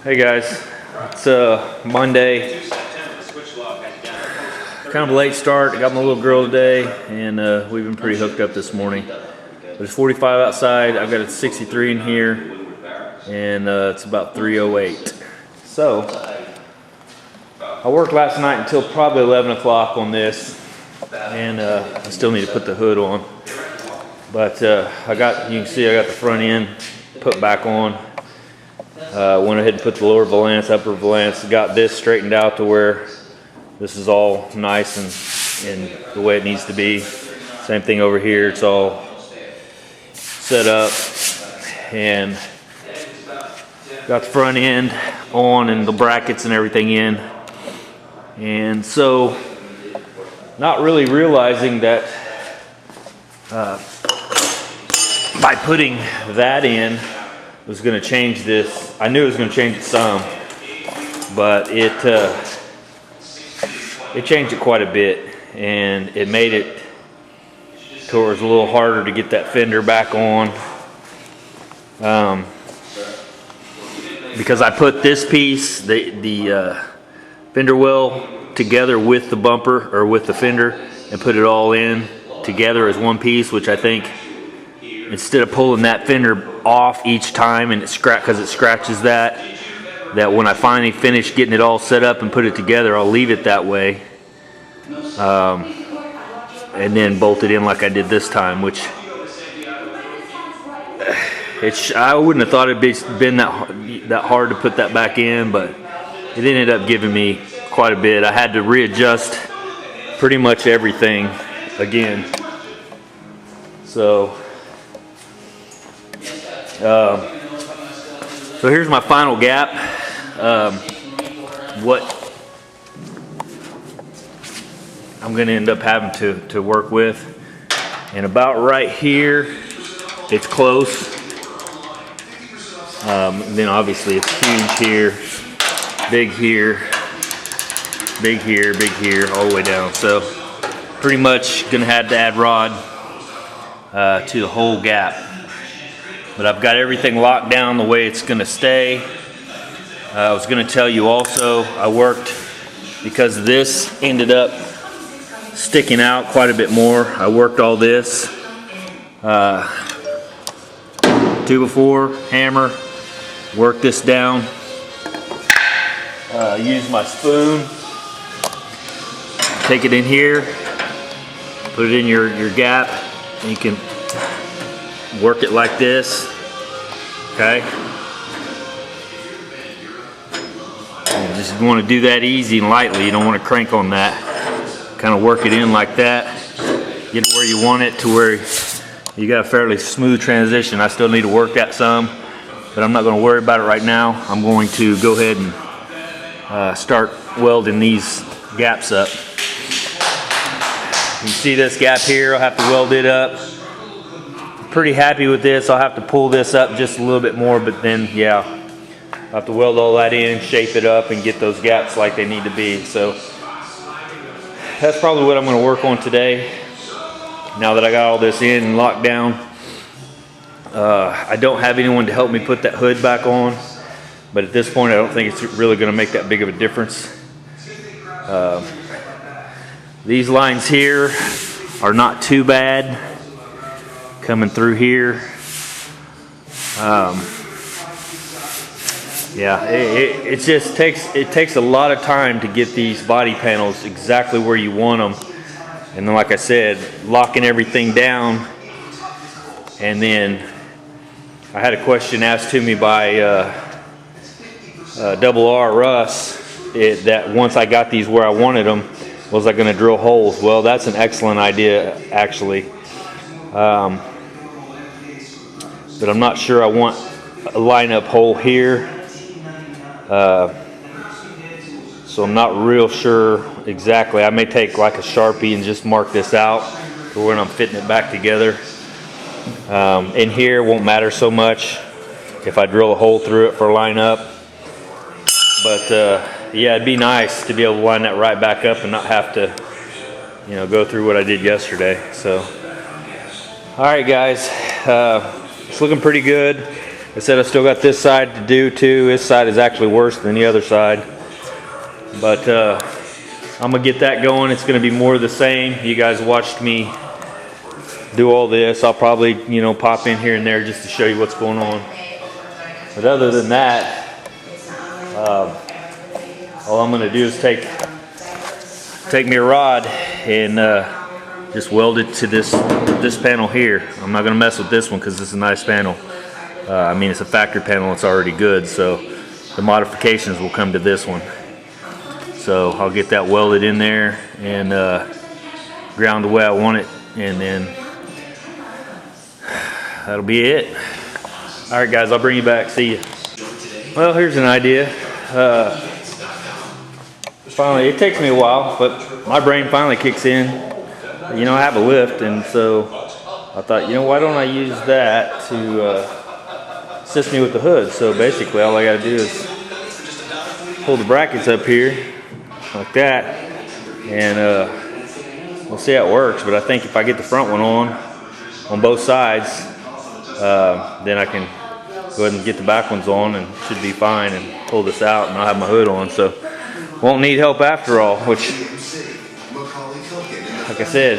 Hey guys, it's Monday. Kind of a late start. I got my little girl today, and we've been pretty hooked up this morning. But it's 45 outside. I've got a 63 in here, and it's about 3:08. So I worked last night until probably 11 o'clock on this, and I still need to put the hood on. But you can see I got the front end put back on. Went ahead and put the lower valance, upper valance, got this straightened out to where this is all nice and the way it needs to be. Same thing over here, it's all set up, and got the front end on and the brackets and everything in. And so, not really realizing that by putting that in, was going to change this. I knew it was going to change it some, but it changed it quite a bit, and it made it to where it was a little harder to get that fender back on, because I put this piece, the fender well, together with the bumper or with the fender, and put it all in together as one piece, which I think, instead of pulling that fender off each time and because it scratches that when I finally finish getting it all set up and put it together, I'll leave it that way, and then bolt it in like I did this time, which I wouldn't have thought it'd been that hard to put that back in, but it ended up giving me quite a bit. I had to readjust pretty much everything again. So here's my final gap. What I'm going to end up having to work with, and about right here, it's close. Then obviously it's huge here, big here, big here, big here, all the way down. So pretty much going to have to add rod to the whole gap. But I've got everything locked down the way it's going to stay. I was going to tell you also, I worked, because this ended up sticking out quite a bit more, I worked all this 2x4 hammer, worked this down, use my spoon, take it in here, put it in your gap, and you can work it like this, okay? You just want to do that easy and lightly. You don't want to crank on that. Kind of work it in like that. Get it where you want it, to where you got a fairly smooth transition. I still need to work that some, but I'm not going to worry about it right now. I'm going to go ahead and start welding these gaps up. You see this gap here? I'll have to weld it up. Pretty happy with this. I'll have to pull this up just a little bit more, but then yeah, I'll have to weld all that in, shape it up, and get those gaps like they need to be. So that's probably what I'm going to work on today, now that I got all this in and locked down. I don't have anyone to help me put that hood back on, but at this point I don't think it's really going to make that big of a difference. These lines here are not too bad coming through here. Yeah, it just takes a lot of time to get these body panels exactly where you want them, and then, like I said, locking everything down. And then I had a question asked to me by Double R Russ, that once I got these where I wanted them, was I going to drill holes? Well, that's an excellent idea, actually. But I'm not sure I want a line-up hole here, so I'm not real sure exactly. I may take like a Sharpie and just mark this out for when I'm fitting it back together. In here won't matter so much if I drill a hole through it for line-up, but yeah, it'd be nice to be able to line that right back up and not have to, go through what I did yesterday. So, all right, guys. It's looking pretty good. I said I still got this side to do too. This side is actually worse than the other side. But I'm gonna get that going. It's gonna be more of the same. You guys watched me do all this. I'll probably, you know, pop in here and there just to show you what's going on. But other than that, all I'm gonna do is take me a rod and just weld it to this panel here. I'm not gonna mess with this one because it's a nice panel. I mean, it's a factory panel, it's already good, so the modifications will come to this one. So I'll get that welded in there and ground the way I want it, and then that'll be it. Alright guys, I'll bring you back, see you. Well, here's an idea. Finally, it takes me a while, but my brain finally kicks in. You know, I have a lift, and so I thought, you know, why don't I use that to assist me with the hood? So basically all I gotta do is hold the brackets up here like that, and we'll see how it works. But I think if I get the front one on both sides, then I can go ahead and get the back ones on and should be fine, and pull this out and I'll have my hood on, so won't need help after all. Which, like I said,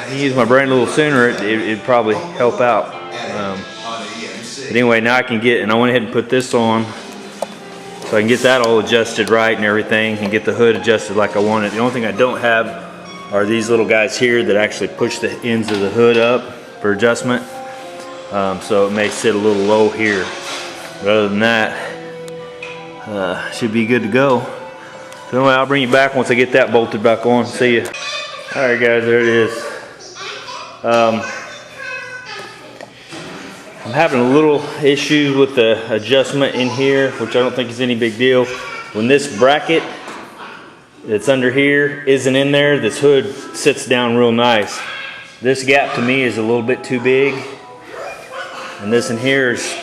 if you use my brain a little sooner, it'd probably help out. But anyway, now I can get, and I went ahead and put this on so I can get that all adjusted right and everything, and get the hood adjusted like I want it. The only thing I don't have are these little guys here that actually push the ends of the hood up for adjustment. So it may sit a little low here. But other than that, should be good to go. So anyway, I'll bring you back once I get that bolted back on. See you. Alright guys, there it is. I'm having a little issue with the adjustment in here, which I don't think is any big deal. When this bracket that's under here isn't in there, this hood sits down real nice. This gap to me is a little bit too big, and this in here is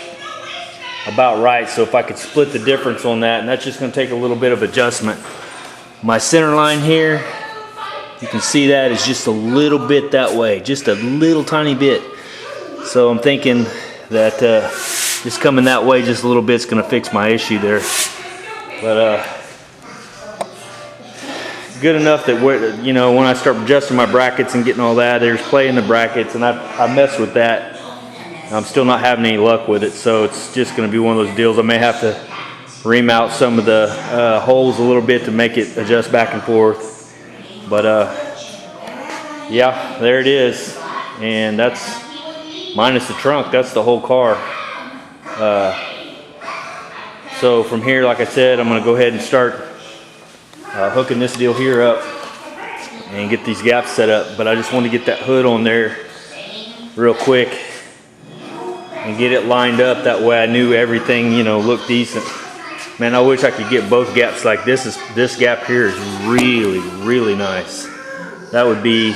about right. So if I could split the difference on that, and that's just going to take a little bit of adjustment. My center line here, you can see that is just a little bit that way, just a little tiny bit. So I'm thinking that just coming that way just a little bit is going to fix my issue there. But good enough that you know, when I start adjusting my brackets and getting all that, there's play in the brackets, and I mess with that. I'm still not having any luck with it, so it's just going to be one of those deals. I may have to ream out some of the holes a little bit to make it adjust back and forth. But yeah, there it is, and that's minus the trunk. That's the whole car. So from here, like I said, I'm going to go ahead and start hooking this deal here up and get these gaps set up. But I just want to get that hood on there real quick and get it lined up. That way I knew everything, you know, looked decent. Man, I wish I could get both gaps like this. This gap here is really, really nice. That would be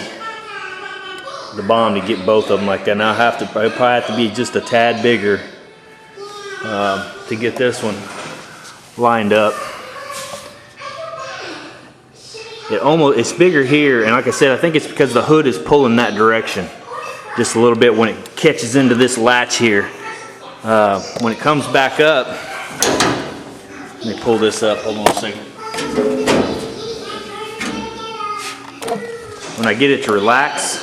the bomb to get both of them like that. Now I probably have to be just a tad bigger to get this one lined up. It's bigger here, and like I said, I think it's because the hood is pulling that direction just a little bit when it catches into this latch here. When it comes back up, let me pull this up, hold on a second. When I get it to relax,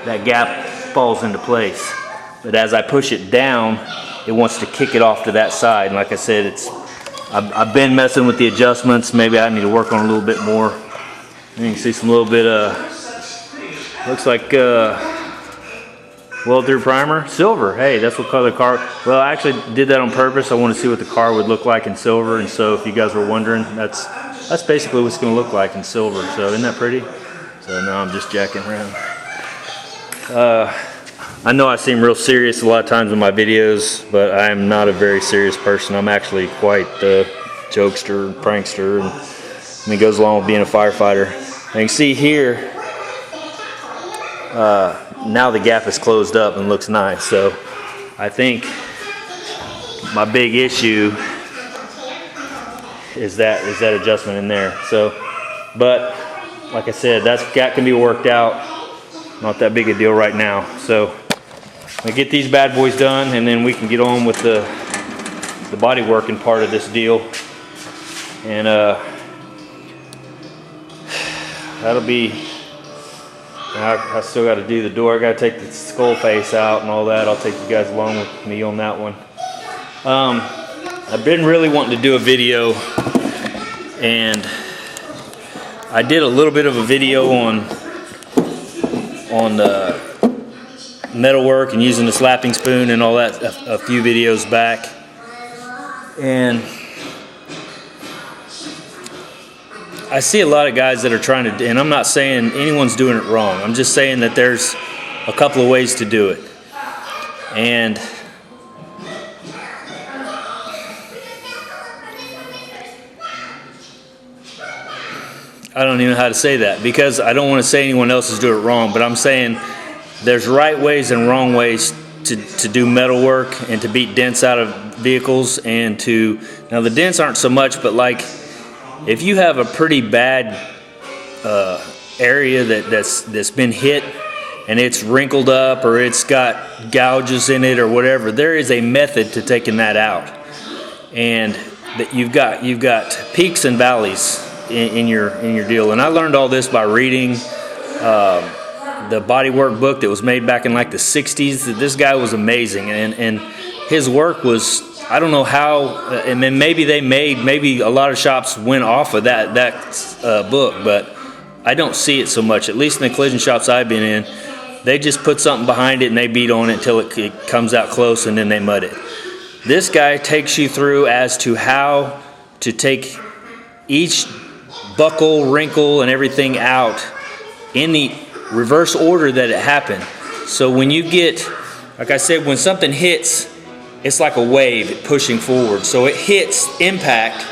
that gap falls into place. But as I push it down, it wants to kick it off to that side. And like I said, I've been messing with the adjustments. Maybe I need to work on a little bit more. And you can see some little bit looks like weld-through primer, silver. Hey, that's what color the car. Well, I actually did that on purpose. I want to see what the car would look like in silver. And so if you guys were wondering, that's basically what it's going to look like in silver. So isn't that pretty? So now I'm just jacking around. I know I seem real serious a lot of times in my videos, but I am not a very serious person. I'm actually quite a jokester, prankster, and it goes along with being a firefighter. And you can see here, now the gap is closed up and looks nice. So I think my big issue is that adjustment in there. So, but like I said, that can be worked out. Not that big a deal right now. So I get these bad boys done, and then we can get on with the body working part of this deal. And that'll be, I still got to do the door. I got to take the skull face out and all that. I'll take you guys along with me on that one. I've been really wanting to do a video, and I did a little bit of a video on the metalwork and using the slapping spoon and all that a few videos back. And I see a lot of guys that are trying to, and I'm not saying anyone's doing it wrong. I'm just saying that there's a couple of ways to do it. And I don't even know how to say that, because I don't want to say anyone else is doing it wrong, but I'm saying there's right ways and wrong ways to do metal work and to beat dents out of vehicles. And to, now the dents aren't so much, but like if you have a pretty bad area that's been hit and it's wrinkled up or it's got gouges in it or whatever, there is a method to taking that out. And that you've got peaks and valleys in your deal. And I learned all this by reading the bodywork book that was made back in like the 60s. This guy was amazing, and his work was, I don't know how, and then maybe a lot of shops went off of that book, but I don't see it so much, at least in the collision shops I've been in. They just put something behind it and they beat on it until it comes out close, and then they mud it. This guy takes you through as to how to take each buckle, wrinkle, and everything out in the reverse order that it happened. So when you get, like I said, when something hits, it's like a wave pushing forward. So it hits impact,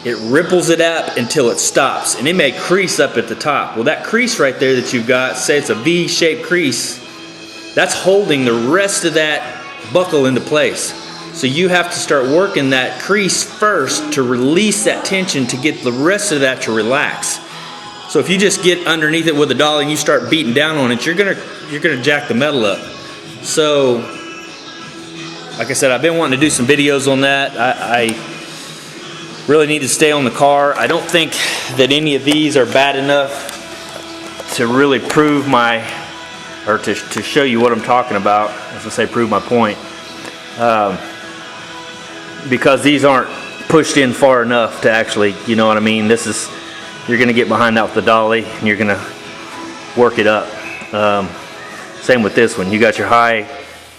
it ripples it up until it stops, and it may crease up at the top. Well, that crease right there that you've got, say it's a V-shaped crease, that's holding the rest of that buckle into place. So you have to start working that crease first to release that tension to get the rest of that to relax. So if you just get underneath it with a dolly and you start beating down on it, you're gonna jack the metal up. So, like I said, I've been wanting to do some videos on that. I really need to stay on the car. I don't think that any of these are bad enough to really prove or to show you what I'm talking about. As I say, prove my point. Because these aren't pushed in far enough to actually, you know what I mean? You're gonna get behind that with the dolly and you're gonna work it up. Same with this one. You got your high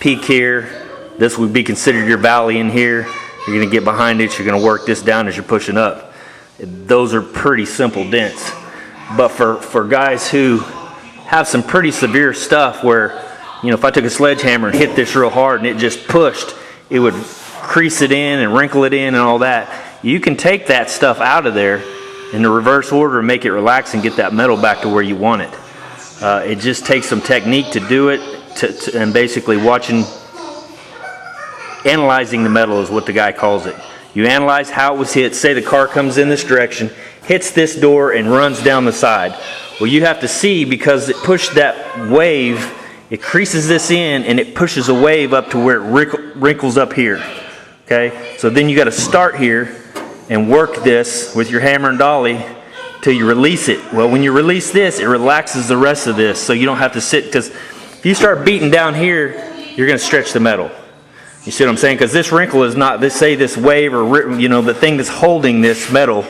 peak here. This would be considered your valley in here. You're gonna get behind it, you're gonna work this down as you're pushing up. Those are pretty simple dents. But for guys who have some pretty severe stuff where, you know, if I took a sledgehammer and hit this real hard and it just pushed, it would crease it in and wrinkle it in and all that. You can take that stuff out of there in the reverse order and make it relax and get that metal back to where you want it. It just takes some technique to do it, and basically analyzing the metal is what the guy calls it. You analyze how it was hit. Say the car comes in this direction, hits this door and runs down the side. Well, you have to see, because it pushed that wave, it creases this in and it pushes a wave up to where it wrinkles up here. Okay, so then you got to start here and work this with your hammer and dolly till you release it. Well, when you release this, it relaxes the rest of this, so you don't have to sit, because if you start beating down here, you're going to stretch the metal. You see what I'm saying? Because this wrinkle is not, say this wave or, you know, the thing that's holding this metal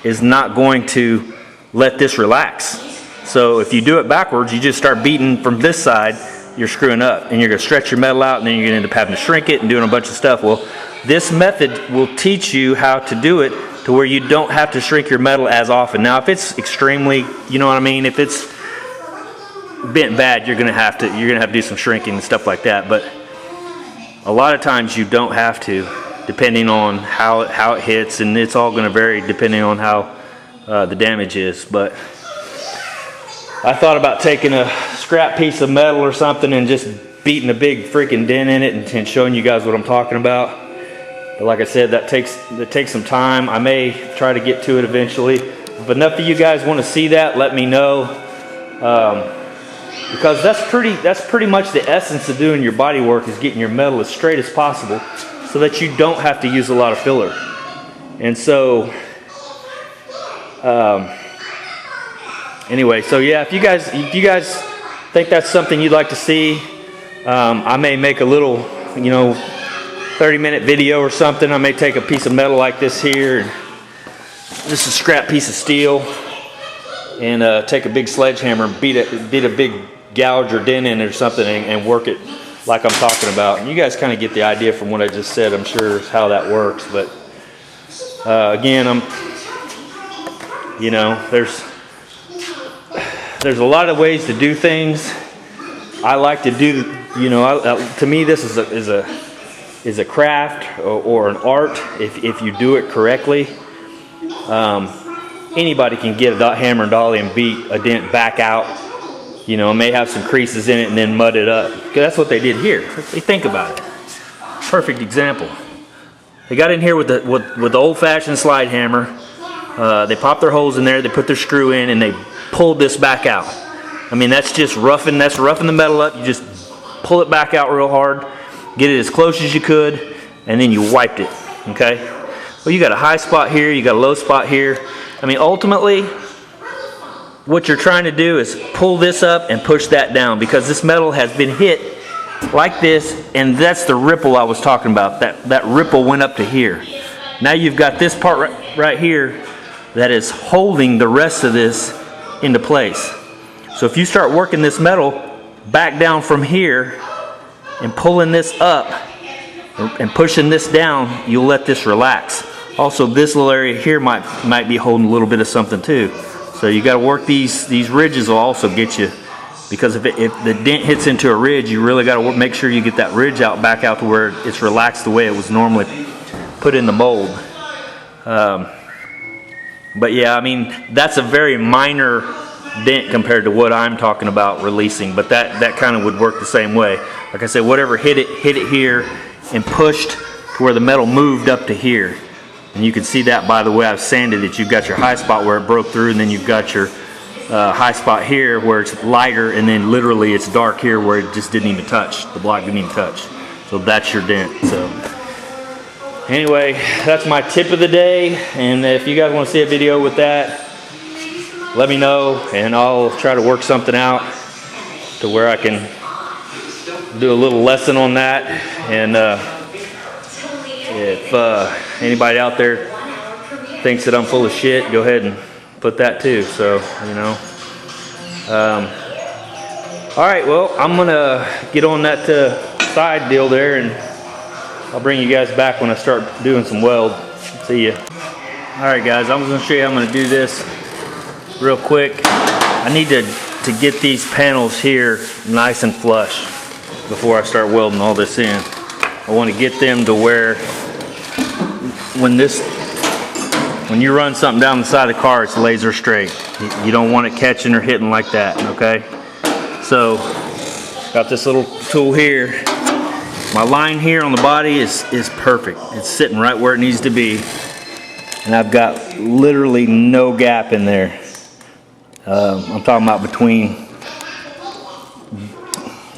is not going to let this relax. So if you do it backwards, you just start beating from this side, you're screwing up, and you're going to stretch your metal out, and then you're going to end up having to shrink it and doing a bunch of stuff. Well, this method will teach you how to do it to where you don't have to shrink your metal as often. Now, if it's extremely, you know what I mean, if it's bent bad, you're going to have to do some shrinking and stuff like that. But a lot of times you don't have to, depending on how it hits, and it's all going to vary depending on how the damage is. But I thought about taking a scrap piece of metal or something and just beating a big freaking dent in it and showing you guys what I'm talking about. But like I said, that takes some time. I may try to get to it eventually. If enough of you guys want to see that, let me know. because that's pretty much the essence of doing your body work, is getting your metal as straight as possible so that you don't have to use a lot of filler. And so anyway, so yeah, if you guys think that's something you'd like to see, I may make a little, 30-minute video or something. I may take a piece of metal like this here, and just a scrap piece of steel, and take a big sledgehammer and beat a big gouge or dent in it or something, and work it like I'm talking about. And you guys kind of get the idea from what I just said, I'm sure, how that works. But again, there's a lot of ways to do things. I like to do, to me this is a craft or an art if you do it correctly. Anybody can get a hammer and dolly and beat a dent back out. It may have some creases in it and then mud it up. That's what they did here. Think about it. Perfect example. They got in here with the old-fashioned slide hammer. They popped their holes in there. They put their screw in and they pulled this back out. I mean, that's just roughing the metal up. You just pull it back out real hard, get it as close as you could, and then you wiped it. Okay. Well, you got a high spot here. You got a low spot here. I mean, ultimately, what you're trying to do is pull this up and push that down, because this metal has been hit like this, and that's the ripple I was talking about. That ripple went up to here. Now you've got this part right here that is holding the rest of this into place. So if you start working this metal back down from here and pulling this up and pushing this down, you'll let this relax. Also, this little area here might be holding a little bit of something too. So you got to work these ridges will also get you, because if the dent hits into a ridge, you really got to make sure you get that ridge back out to where it's relaxed the way it was normally put in the mold. But yeah, I mean, that's a very minor dent compared to what I'm talking about releasing, but that kind of would work the same way. Like I said, whatever hit it here and pushed to where the metal moved up to here. And you can see that by the way I've sanded it. You've got your high spot where it broke through, and then you've got your high spot here where it's lighter, and then literally it's dark here where it just didn't even touch. The block didn't even touch. So that's your dent. So anyway, that's my tip of the day, and if you guys want to see a video with that, let me know, and I'll try to work something out to where I can do a little lesson on that. And if anybody out there thinks that I'm full of shit, go ahead and put that too. So, alright, well, I'm gonna get on that side deal there, and I'll bring you guys back when I start doing some weld. See ya. Alright guys, I'm gonna show you how I'm gonna do this real quick. I need to get these panels here nice and flush before I start welding all this in. I want to get them to where when you run something down the side of the car, it's laser straight. You don't want it catching or hitting like that, okay? So, got this little tool here. My line here on the body is perfect. It's sitting right where it needs to be. And I've got literally no gap in there. I'm talking about between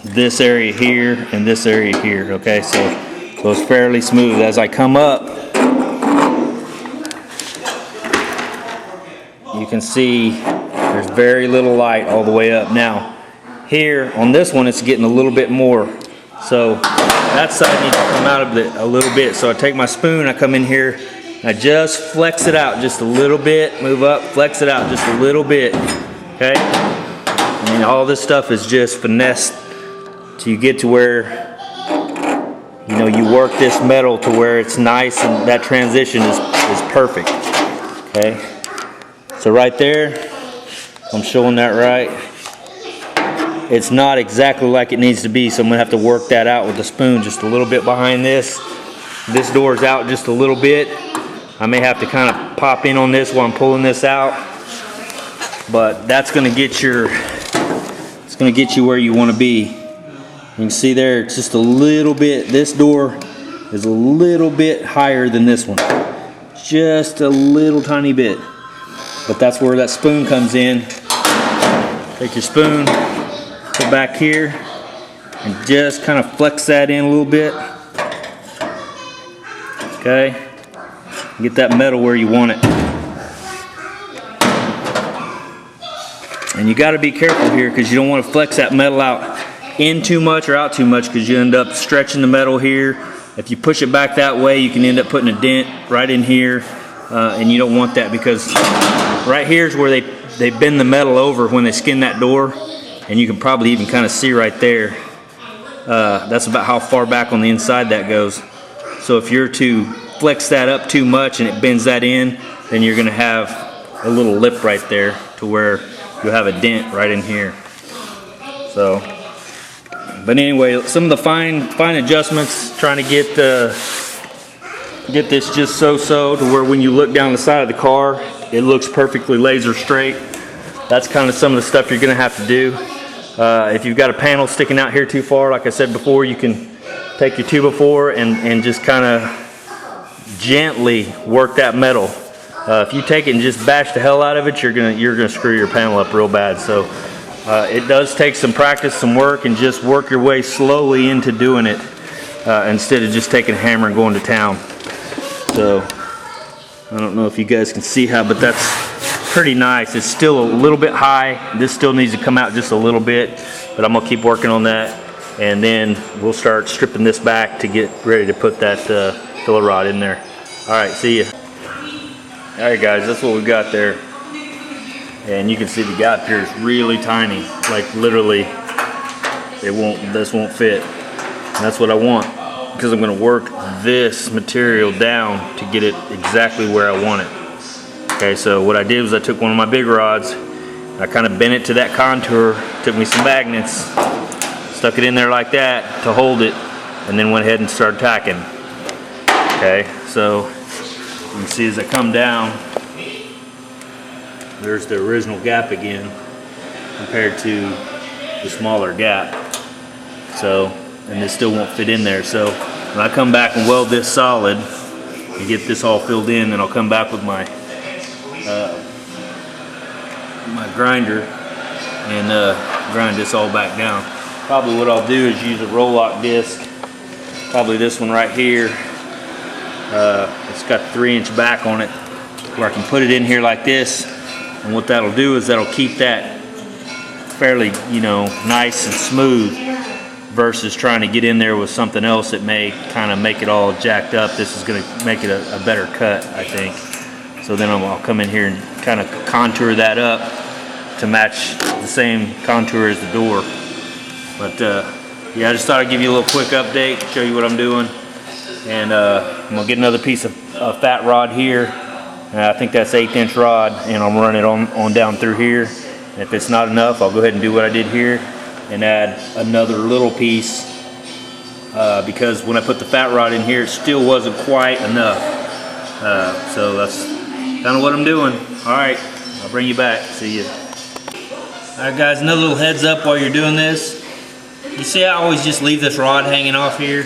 this area here and this area here, okay? So it's fairly smooth. As I come up, you can see there's very little light all the way up. Now, here on this one, it's getting a little bit more. So that side needs to come out of it a little bit. So I take my spoon, I come in here, I just flex it out just a little bit, move up, flex it out just a little bit, okay? And all this stuff is just finessed till you get to where, you work this metal to where it's nice and that transition is perfect, okay? So right there, I'm showing that right. It's not exactly like it needs to be, so I'm gonna have to work that out with the spoon just a little bit behind this. This door's out just a little bit. I may have to kind of pop in on this while I'm pulling this out, but that's gonna get you where you want to be. You can see there, it's just a little bit. This door is a little bit higher than this one, just a little tiny bit. But that's where that spoon comes in. Take your spoon, put back here and just kind of flex that in a little bit. Okay, get that metal where you want it. And you got to be careful here because you don't want to flex that metal out in too much or out too much, because you end up stretching the metal here. If you push it back that way, you can end up putting a dent right in here, and you don't want that, because right here is where they bend the metal over when they skin that door, and you can probably even kind of see right there. That's about how far back on the inside that goes. So if you're to flex that up too much and it bends that in, then you're going to have a little lip right there to where you'll have a dent right in here. So, but anyway, some of the fine adjustments, trying to get this just so to where when you look down the side of the car, it looks perfectly laser straight. That's kind of some of the stuff you're going to have to do. If you've got a panel sticking out here too far, like I said before, you can take your 2x4 and just kind of gently work that metal. If you take it and just bash the hell out of it, you're gonna screw your panel up real bad. So it does take some practice, some work, and just work your way slowly into doing it instead of just taking a hammer and going to town. So I don't know if you guys can see how, but that's pretty nice. It's still a little bit high. This still needs to come out just a little bit, but I'm gonna keep working on that, and then we'll start stripping this back to get ready to put that filler rod in there. All right, see ya. All right, guys, that's what we got there, and you can see the gap here is really tiny. Like literally, this won't fit. And that's what I want, because I'm going to work this material down to get it exactly where I want it. Okay, so what I did was I took one of my big rods, I kind of bent it to that contour, took me some magnets, stuck it in there like that to hold it, and then went ahead and started tacking. Okay, so you can see as I come down, there's the original gap again compared to the smaller gap. So, and this still won't fit in there. So when I come back and weld this solid and get this all filled in, then I'll come back with my my grinder and grind this all back down. Probably what I'll do is use a roll lock disc, probably this one right here. It's got 3-inch back on it where I can put it in here like this, and what that'll do is that'll keep that fairly, nice and smooth, versus trying to get in there with something else that may kind of make it all jacked up. This is going to make it a better cut, I think. So then I'll come in here and kind of contour that up to match the same contour as the door. But yeah, I just thought I'd give you a little quick update, show you what I'm doing. And I'm gonna get another piece of fat rod here. I think that's 1/8-inch rod, and I'm running it on down through here. And if it's not enough, I'll go ahead and do what I did here and add another little piece, because when I put the fat rod in here, it still wasn't quite enough. So that's kind of what I'm doing. All right, I'll bring you back. See ya. All right, guys, another little heads up while you're doing this. You see, I always just leave this rod hanging off here.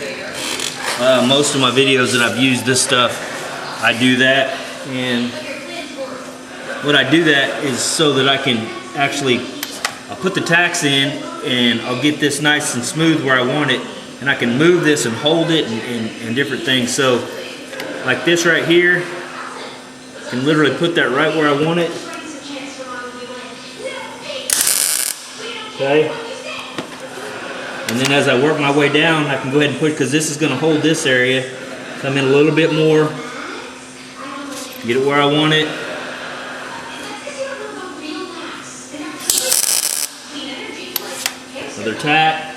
Most of my videos that I've used this stuff, I do that, and what I do that is so that I can actually, I'll put the tacks in and I'll get this nice and smooth where I want it, and I can move this and hold it and different things. So like this right here, I can literally put that right where I want it. Okay. And then as I work my way down, I can go ahead and push, because this is going to hold this area. Come in a little bit more, get it where I want it. Another tack.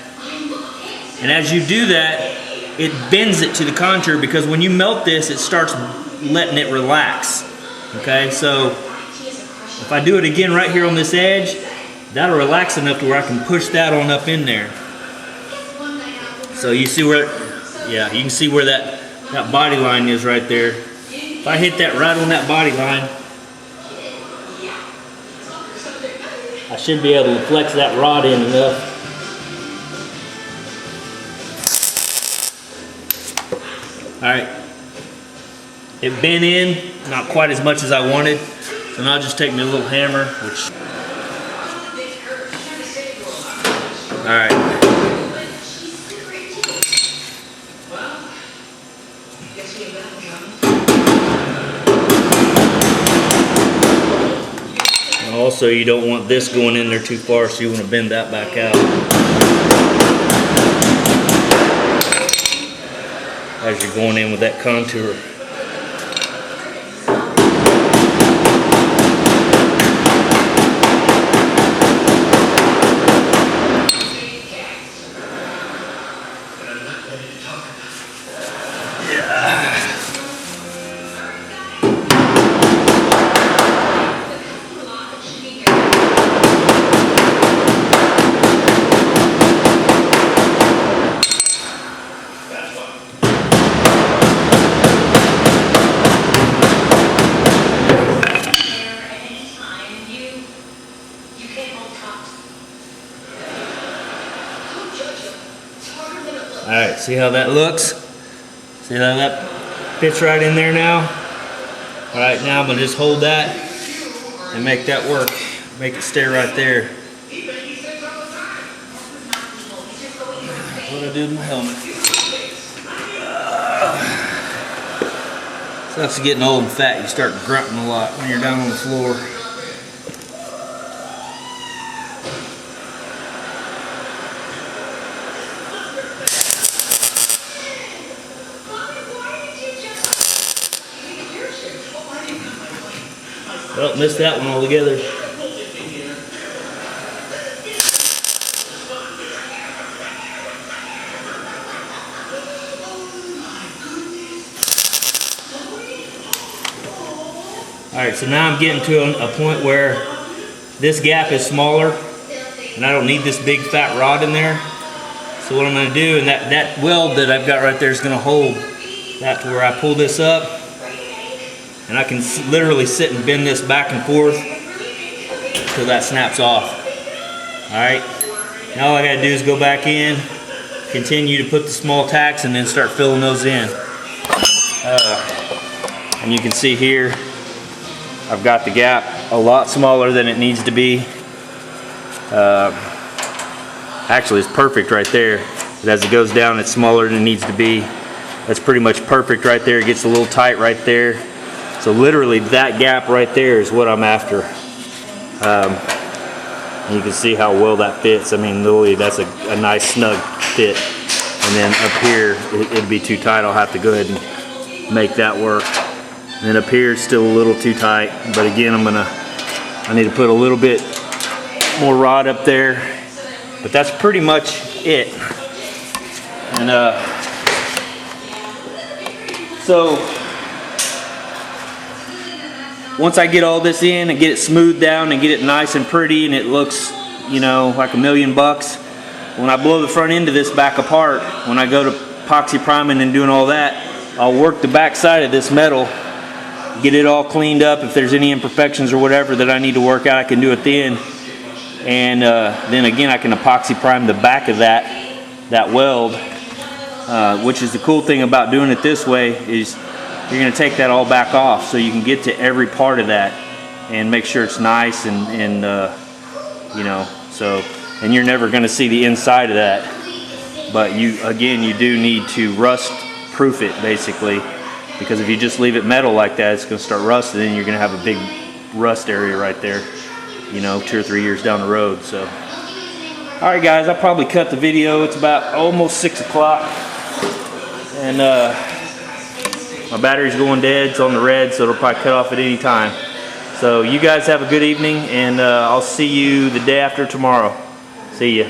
And as you do that, it bends it to the contour, because when you melt this, it starts letting it relax. Okay, so if I do it again right here on this edge, that'll relax enough to where I can push that on up in there. So you see where, yeah, you can see where that body line is right there. If I hit that right on that body line, I should be able to flex that rod in enough. All right, it bent in, not quite as much as I wanted. So now I'll just take me a little hammer, which Alright. Also, you don't want this going in there too far, so you want to bend that back out as you're going in with that contour. Alright, see how that looks? See how that fits right in there now? Alright, now I'm going to just hold that and make that work. Make it stay right there. What I do to my helmet. So that's getting old and fat. You start grunting a lot when you're down on the floor. Well, missed that one altogether. Alright, so now I'm getting to a point where this gap is smaller and I don't need this big fat rod in there. So what I'm going to do, and that weld that I've got right there is going to hold that to where I pull this up. And I can literally sit and bend this back and forth until that snaps off. Alright, now all I gotta do is go back in, continue to put the small tacks, and then start filling those in. And you can see here, I've got the gap a lot smaller than it needs to be. Actually, it's perfect right there. But as it goes down, it's smaller than it needs to be. That's pretty much perfect right there. It gets a little tight right there. So literally that gap right there is what I'm after. You can see how well that fits. I mean, literally that's a nice snug fit. And then up here, it'd be too tight. I'll have to go ahead and make that work. And then up here, it's still a little too tight. But again, I need to put a little bit more rod up there. But that's pretty much it. And so, once I get all this in and get it smoothed down and get it nice and pretty and it looks, you know, like $1,000,000, when I blow the front end of this back apart, when I go to epoxy priming and doing all that, I'll work the back side of this metal, get it all cleaned up. If there's any imperfections or whatever that I need to work out, I can do it then. And then again, I can epoxy prime the back of that weld, which is the cool thing about doing it this way is you're going to take that all back off so you can get to every part of that and make sure it's nice and you know, so, and you're never going to see the inside of that. But you do need to rust proof it basically, because if you just leave it metal like that, it's going to start rusting and you're going to have a big rust area right there, you know, 2 or 3 years down the road. So, alright guys, I'll probably cut the video. It's about almost 6 o'clock and my battery's going dead. It's on the red, so it'll probably cut off at any time. So you guys have a good evening, and I'll see you the day after tomorrow. See ya.